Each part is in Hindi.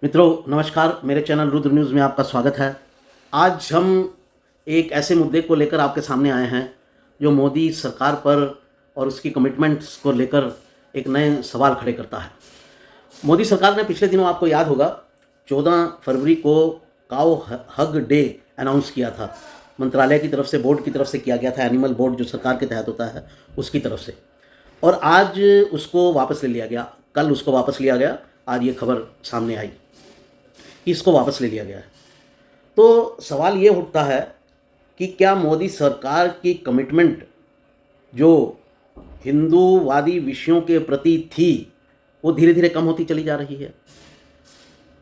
मित्रों नमस्कार, मेरे चैनल रुद्र न्यूज़ में आपका स्वागत है। आज हम एक ऐसे मुद्दे को लेकर आपके सामने आए हैं जो मोदी सरकार पर और उसकी कमिटमेंट्स को लेकर एक नए सवाल खड़े करता है। मोदी सरकार ने पिछले दिनों, आपको याद होगा, 14 फरवरी को काऊ हग डे अनाउंस किया था। मंत्रालय की तरफ से, बोर्ड की तरफ से किया गया था, एनिमल बोर्ड जो सरकार के तहत होता है उसकी तरफ से। और आज उसको वापस ले लिया गया, कल उसको वापस लिया गया, आज ये खबर सामने आई कि इसको वापस ले लिया गया है। तो सवाल ये उठता है कि क्या मोदी सरकार की कमिटमेंट जो हिंदूवादी विषयों के प्रति थी वो धीरे धीरे कम होती चली जा रही है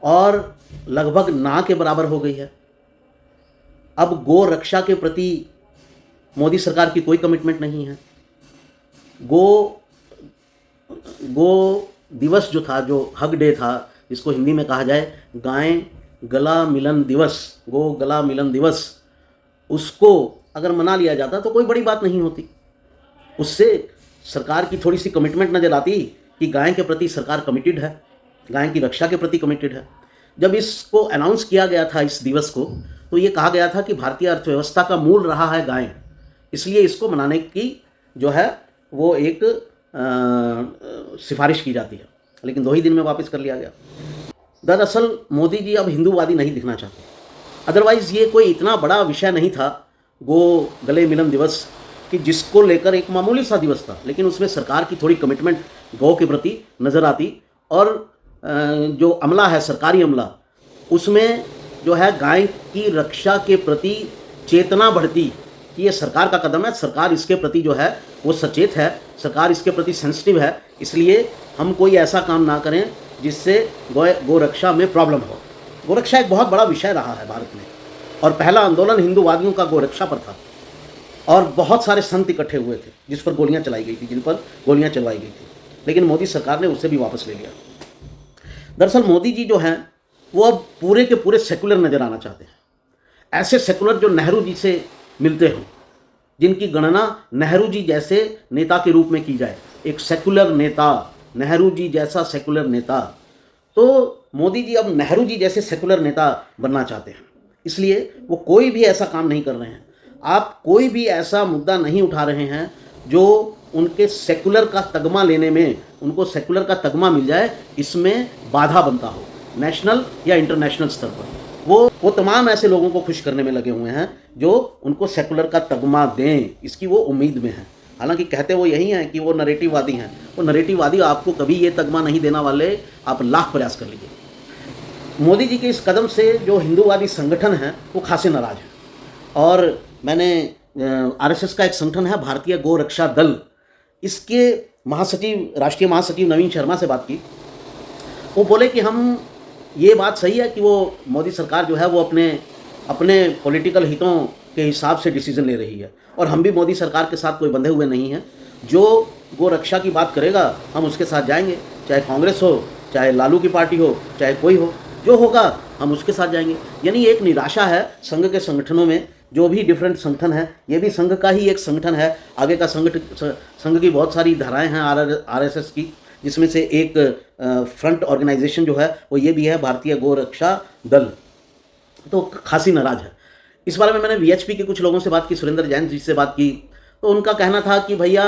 और लगभग ना के बराबर हो गई है। अब गो रक्षा के प्रति मोदी सरकार की कोई कमिटमेंट नहीं है। गो दिवस जो था, जो हग डे था, जिसको हिंदी में कहा जाए गाय गला मिलन दिवस, गो गला मिलन दिवस, उसको अगर मना लिया जाता तो कोई बड़ी बात नहीं होती। उससे सरकार की थोड़ी सी कमिटमेंट नज़र आती कि गाय के प्रति सरकार कमिटेड है, गाय की रक्षा के प्रति कमिटेड है। जब इसको अनाउंस किया गया था इस दिवस को, तो ये कहा गया था कि भारतीय अर्थव्यवस्था का मूल रहा है गाय, इसलिए इसको मनाने की जो है वो एक सिफारिश की जाती है, लेकिन 2 ही दिन में वापस कर लिया गया। दरअसल मोदी जी अब हिंदूवादी नहीं दिखना चाहते। अदरवाइज़ ये कोई इतना बड़ा विषय नहीं था गो गले मिलन दिवस, कि जिसको लेकर एक मामूली सा दिवस था, लेकिन उसमें सरकार की थोड़ी कमिटमेंट गौ के प्रति नज़र आती। और जो अमला है, सरकारी अमला, उसमें जो है गाय की रक्षा के प्रति चेतना बढ़ती कि ये सरकार का कदम है, सरकार इसके प्रति जो है वो सचेत है, सरकार इसके प्रति सेंसिटिव है, इसलिए हम कोई ऐसा काम ना करें जिससे गोरक्षा में प्रॉब्लम हो। गोरक्षा एक बहुत बड़ा विषय रहा है भारत में, और पहला आंदोलन हिंदूवादियों का गोरक्षा पर था, और बहुत सारे संत इकट्ठे हुए थे जिस पर गोलियां चलाई गई थी, जिन पर गोलियां चलवाई गई थी, लेकिन मोदी सरकार ने उसे भी वापस ले लिया। दरअसल मोदी जी जो हैं वो अब पूरे के पूरे सेकुलर नज़र आना चाहते हैं। ऐसे सेकुलर जो नेहरू जी से मिलते हों, जिनकी गणना नेहरू जी जैसे नेता के रूप में की जाए, एक सेकुलर नेता, नेहरू जी जैसा सेकुलर नेता। तो मोदी जी अब नेहरू जी जैसे सेकुलर नेता बनना चाहते हैं, इसलिए वो कोई भी ऐसा काम नहीं कर रहे हैं। आप कोई भी ऐसा मुद्दा नहीं उठा रहे हैं जो उनके सेकुलर का तगमा लेने में, उनको सेकुलर का तगमा मिल जाए, इसमें बाधा बनता हो, नेशनल या इंटरनेशनल स्तर पर। वो तमाम ऐसे लोगों को खुश करने में लगे हुए हैं जो उनको सेकुलर का तगमा दें, इसकी वो उम्मीद में हैं। हालांकि कहते वो यही हैं कि वो नरेटिववादी हैं। वो नरेटिववादी आपको कभी ये तगमा नहीं देना वाले, आप लाख प्रयास कर लीजिए। मोदी जी के इस कदम से जो हिंदूवादी संगठन हैं वो खासे नाराज हैं। और मैंने आरएसएस का एक संगठन है भारतीय गो रक्षा दल, इसके महासचिव, राष्ट्रीय महासचिव नवीन शर्मा से बात की। वो बोले कि हम, ये बात सही है कि वो मोदी सरकार जो है वो अपने पॉलिटिकल हितों के हिसाब से डिसीजन ले रही है, और हम भी मोदी सरकार के साथ कोई बंधे हुए नहीं हैं। जो गो रक्षा की बात करेगा हम उसके साथ जाएंगे, चाहे कांग्रेस हो, चाहे लालू की पार्टी हो, चाहे कोई हो, जो होगा हम उसके साथ जाएंगे। यानी एक निराशा है संघ के संगठनों में, जो भी डिफरेंट संगठन है, ये भी संघ का ही एक संगठन है। आगे का संघ की बहुत सारी धाराएँ हैं आरएसएस की, जिसमें से एक फ्रंट ऑर्गेनाइजेशन जो है वो ये भी है, भारतीय गो रक्षा दल। तो खासी नाराज है। इस बारे में मैंने वीएचपी के कुछ लोगों से बात की, सुरेंद्र जैन जी से बात की, तो उनका कहना था कि भैया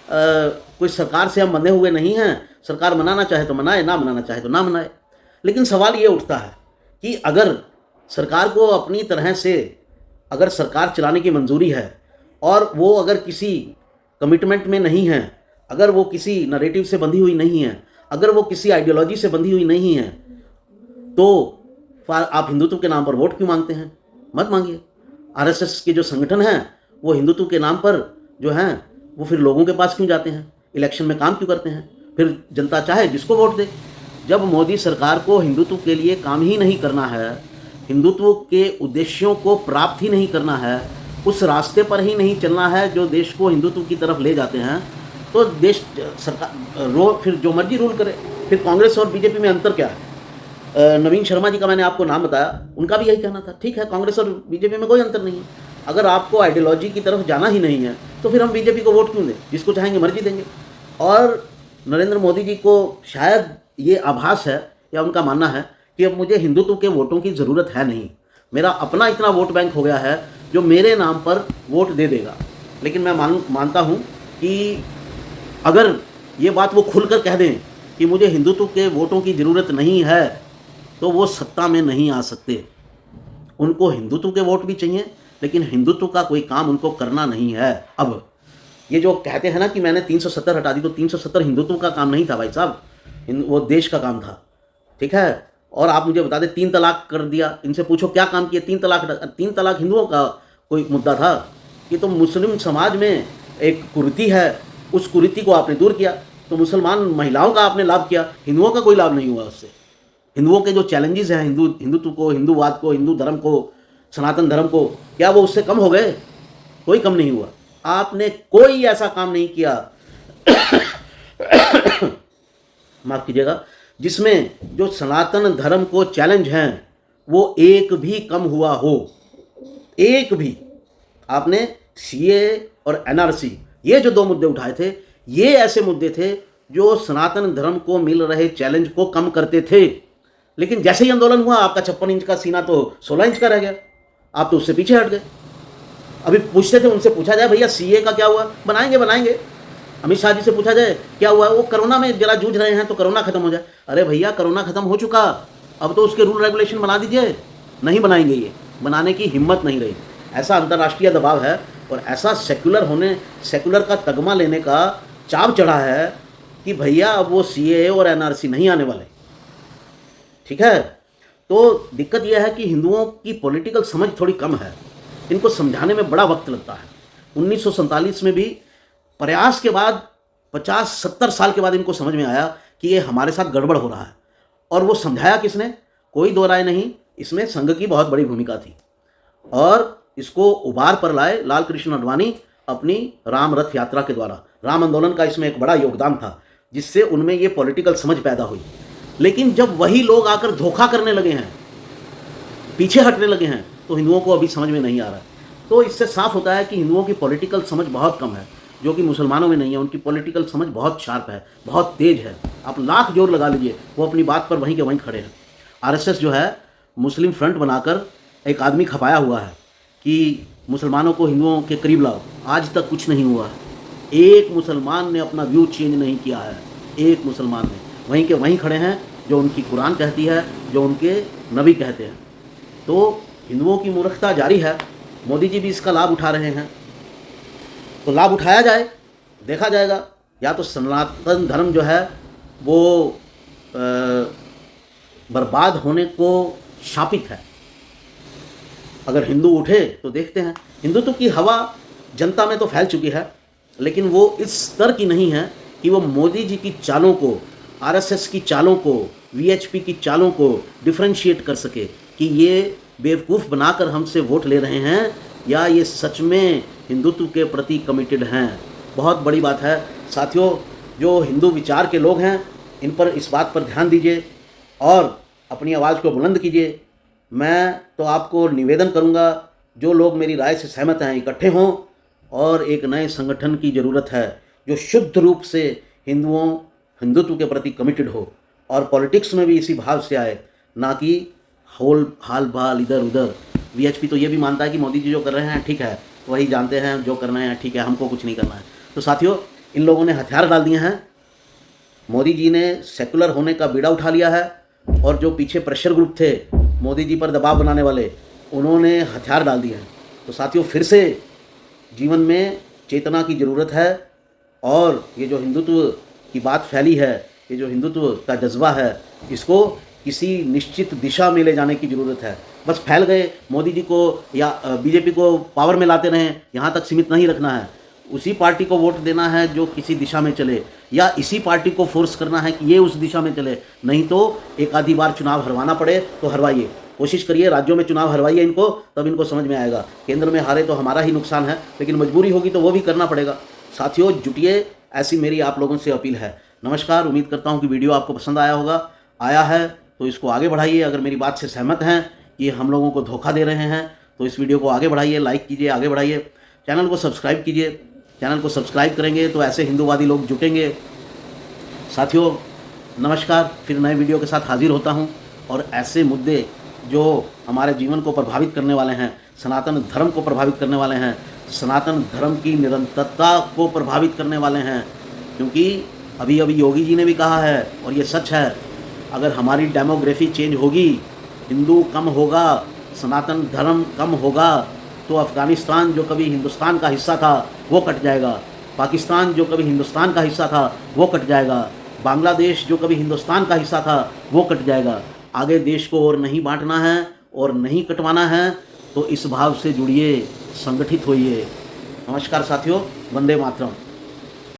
कोई सरकार से हम बंधे हुए नहीं हैं, सरकार मनाना चाहे तो मनाए, ना मनाना चाहे तो ना मनाए। लेकिन सवाल ये उठता है कि अगर सरकार को अपनी तरह से, अगर सरकार चलाने की मंजूरी है और वो अगर किसी कमिटमेंट में नहीं है, अगर वो किसी नरेटिव से बंधी हुई नहीं है, अगर वो किसी आइडियोलॉजी से बंधी हुई नहीं है, तो आप हिंदुत्व के नाम पर वोट क्यों मांगते हैं? मत मांगिए। आरएसएस के जो संगठन हैं वो हिंदुत्व के नाम पर जो हैं वो फिर लोगों के पास क्यों जाते हैं, इलेक्शन में काम क्यों करते हैं? फिर जनता चाहे जिसको वोट दे। जब मोदी सरकार को हिंदुत्व के लिए काम ही नहीं करना है, हिंदुत्व के उद्देश्यों को प्राप्त ही नहीं करना है, उस रास्ते पर ही नहीं चलना है जो देश को हिंदुत्व की तरफ ले जाते हैं, तो देश सरकार फिर जो मर्जी रूल करे। फिर कांग्रेस और बीजेपी में अंतर क्या है? नवीन शर्मा जी का मैंने आपको नाम बताया, उनका भी यही कहना था। ठीक है, कांग्रेस और बीजेपी में कोई अंतर नहीं है। अगर आपको आइडियोलॉजी की तरफ जाना ही नहीं है तो फिर हम बीजेपी को वोट क्यों दें? जिसको चाहेंगे मर्जी देंगे। और नरेंद्र मोदी जी को शायद ये आभास है या उनका मानना है कि अब मुझे हिंदुत्व के वोटों की ज़रूरत है नहीं, मेरा अपना इतना वोट बैंक हो गया है जो मेरे नाम पर वोट दे देगा। लेकिन मैं मानता हूँ कि अगर ये बात वो खुलकर कह दें कि मुझे हिंदुत्व के वोटों की ज़रूरत नहीं है, तो वो सत्ता में नहीं आ सकते। उनको हिंदुत्व के वोट भी चाहिए, लेकिन हिंदुत्व का कोई काम उनको करना नहीं है। अब ये जो कहते हैं ना कि मैंने 370 हटा दी, तो 370 हिंदुत्व का काम नहीं था भाई साहब, वो देश का काम था, ठीक है। और आप मुझे बता दें 3 तलाक कर दिया, इनसे पूछो क्या काम किया, 3 तलाक हिंदुओं का कोई मुद्दा था? ये तो मुस्लिम समाज में एक कुरीति है, उस कुरीति को आपने दूर किया, तो मुसलमान महिलाओं का आपने लाभ किया, हिंदुओं का कोई लाभ नहीं हुआ उससे। हिंदुओं के जो चैलेंजेस हैं हिंदुत्व को, हिंदूवाद को, हिंदू धर्म को, सनातन धर्म को, क्या वो उससे कम हो गए? कोई कम नहीं हुआ। आपने कोई ऐसा काम नहीं किया माफ कीजिएगा, जिसमें जो सनातन धर्म को चैलेंज हैं वो एक भी कम हुआ हो, एक भी। आपने सीए और एनआरसी, ये जो 2 मुद्दे उठाए थे, ये ऐसे मुद्दे थे जो सनातन धर्म को मिल रहे चैलेंज को कम करते थे। लेकिन जैसे ही आंदोलन हुआ, आपका 56 इंच का सीना तो 16 इंच का रह गया, आप तो उससे पीछे हट गए। अभी पूछते थे, उनसे पूछा जाए भैया सीए का क्या हुआ? बनाएंगे। अमित शाह जी से पूछा जाए क्या हुआ, वो कोरोना में जरा जूझ रहे हैं तो कोरोना खत्म हो जाए। अरे भैया कोरोना खत्म हो चुका, अब तो उसके रूल रेगुलेशन बना दीजिए। नहीं बनाएंगे, ये बनाने की हिम्मत नहीं रही। ऐसा अंतर्राष्ट्रीय दबाव है और ऐसा सेकुलर का तगमा लेने का चाव चढ़ा है कि भैया अब वो सीए और एनआरसी नहीं आने वाले, ठीक है। तो दिक्कत यह है कि हिंदुओं की पॉलिटिकल समझ थोड़ी कम है, इनको समझाने में बड़ा वक्त लगता है। 1947 में भी प्रयास के बाद 50-70 साल के बाद इनको समझ में आया कि ये हमारे साथ गड़बड़ हो रहा है। और वो समझाया किसने? कोई दो राय नहीं, इसमें संघ की बहुत बड़ी भूमिका थी। और इसको उबार पर लाए लाल कृष्ण आडवाणी अपनी राम रथ यात्रा के द्वारा। राम आंदोलन का इसमें एक बड़ा योगदान था, जिससे उनमें ये पॉलिटिकल समझ पैदा हुई। लेकिन जब वही लोग आकर धोखा करने लगे हैं, पीछे हटने लगे हैं, तो हिंदुओं को अभी समझ में नहीं आ रहा है। तो इससे साफ होता है कि हिंदुओं की पॉलिटिकल समझ बहुत कम है, जो कि मुसलमानों में नहीं है। उनकी पॉलिटिकल समझ बहुत शार्प है, बहुत तेज है। आप लाख जोर लगा लीजिए, वो अपनी बात पर वहीं के वहीं खड़े हैं। आरएसएस जो है मुस्लिम फ्रंट बनाकर एक आदमी खपाया हुआ है कि मुसलमानों को हिंदुओं के करीब लाओ। आज तक कुछ नहीं हुआ है, एक मुसलमान ने अपना व्यू चेंज नहीं किया है, एक मुसलमान ने। वहीं के वहीं खड़े हैं जो उनकी कुरान कहती है, जो उनके नबी कहते हैं। तो हिंदुओं की मूर्खता जारी है, मोदी जी भी इसका लाभ उठा रहे हैं। तो लाभ उठाया जाए, देखा जाएगा। या तो सनातन धर्म जो है वो बर्बाद होने को शापित है। अगर हिंदू उठे तो देखते हैं। हिंदुत्व की हवा जनता में तो फैल चुकी है, लेकिन वो इस स्तर की नहीं है कि वो मोदी जी की चालों को, आरएसएस की चालों को, वीएचपी की चालों को डिफरेंशिएट कर सके कि ये बेवकूफ़ बनाकर हमसे वोट ले रहे हैं या ये सच में हिंदुत्व के प्रति कमिटेड हैं। बहुत बड़ी बात है साथियों। जो हिंदू विचार के लोग हैं, इन पर इस बात पर ध्यान दीजिए और अपनी आवाज़ को बुलंद कीजिए। मैं तो आपको निवेदन करूंगा, जो लोग मेरी राय से सहमत हैं इकट्ठे हों और एक नए संगठन की ज़रूरत है जो शुद्ध रूप से हिंदुत्व के प्रति कमिटेड हो और पॉलिटिक्स में भी इसी भाव से आए, ना कि हाल बाल इधर उधर। वीएचपी तो ये भी मानता है कि मोदी जी जो कर रहे हैं ठीक है, वही जानते हैं, जो करना है ठीक है, हमको कुछ नहीं करना है। तो साथियों, इन लोगों ने हथियार डाल दिए हैं। मोदी जी ने सेकुलर होने का बीड़ा उठा लिया है और जो पीछे प्रेशर ग्रुप थे मोदी जी पर दबाव बनाने वाले, उन्होंने हथियार डाल दिए हैं। तो साथियों, फिर से जीवन में चेतना की ज़रूरत है और ये जो हिंदुत्व की बात फैली है, ये जो हिंदुत्व का जज्बा है, इसको किसी निश्चित दिशा में ले जाने की ज़रूरत है। बस फैल गए, मोदी जी को या बीजेपी को पावर में लाते रहें, यहाँ तक सीमित नहीं रखना है। उसी पार्टी को वोट देना है जो किसी दिशा में चले, या इसी पार्टी को फोर्स करना है कि ये उस दिशा में चले। नहीं तो एक आधी बार चुनाव हरवाना पड़े तो हरवाइए, कोशिश करिए, राज्यों में चुनाव हरवाइए इनको, तब इनको समझ में आएगा। केंद्र में हारे तो हमारा ही नुकसान है, लेकिन मजबूरी होगी तो वो भी करना पड़ेगा। साथियों, जुटिए, ऐसी मेरी आप लोगों से अपील है। नमस्कार, उम्मीद करता हूँ कि वीडियो आपको पसंद आया होगा। आया है तो इसको आगे बढ़ाइए। अगर मेरी बात से सहमत हैं कि हम लोगों को धोखा दे रहे हैं तो इस वीडियो को आगे बढ़ाइए, लाइक कीजिए, आगे बढ़ाइए। चैनल को सब्सक्राइब कीजिए। चैनल को सब्सक्राइब करेंगे तो ऐसे हिंदूवादी लोग जुटेंगे। साथियों, नमस्कार, फिर नए वीडियो के साथ हाजिर होता हूँ। और ऐसे मुद्दे जो हमारे जीवन को प्रभावित करने वाले हैं, सनातन धर्म को प्रभावित करने वाले हैं, सनातन धर्म की निरंतरता को प्रभावित करने वाले हैं। क्योंकि अभी अभी योगी जी ने भी कहा है और ये सच है, अगर हमारी डेमोग्राफी चेंज होगी, हिंदू कम होगा, सनातन धर्म कम होगा, तो अफ़गानिस्तान जो कभी हिंदुस्तान का हिस्सा था वो कट जाएगा, पाकिस्तान जो कभी हिंदुस्तान का हिस्सा था वो कट जाएगा, बांग्लादेश जो कभी हिंदुस्तान का हिस्सा था वो कट जाएगा। आगे देश को और नहीं बांटना है और नहीं कटवाना है, तो इस भाव से जुड़िए, संगठित होइए। नमस्कार साथियों, वंदे मातरम।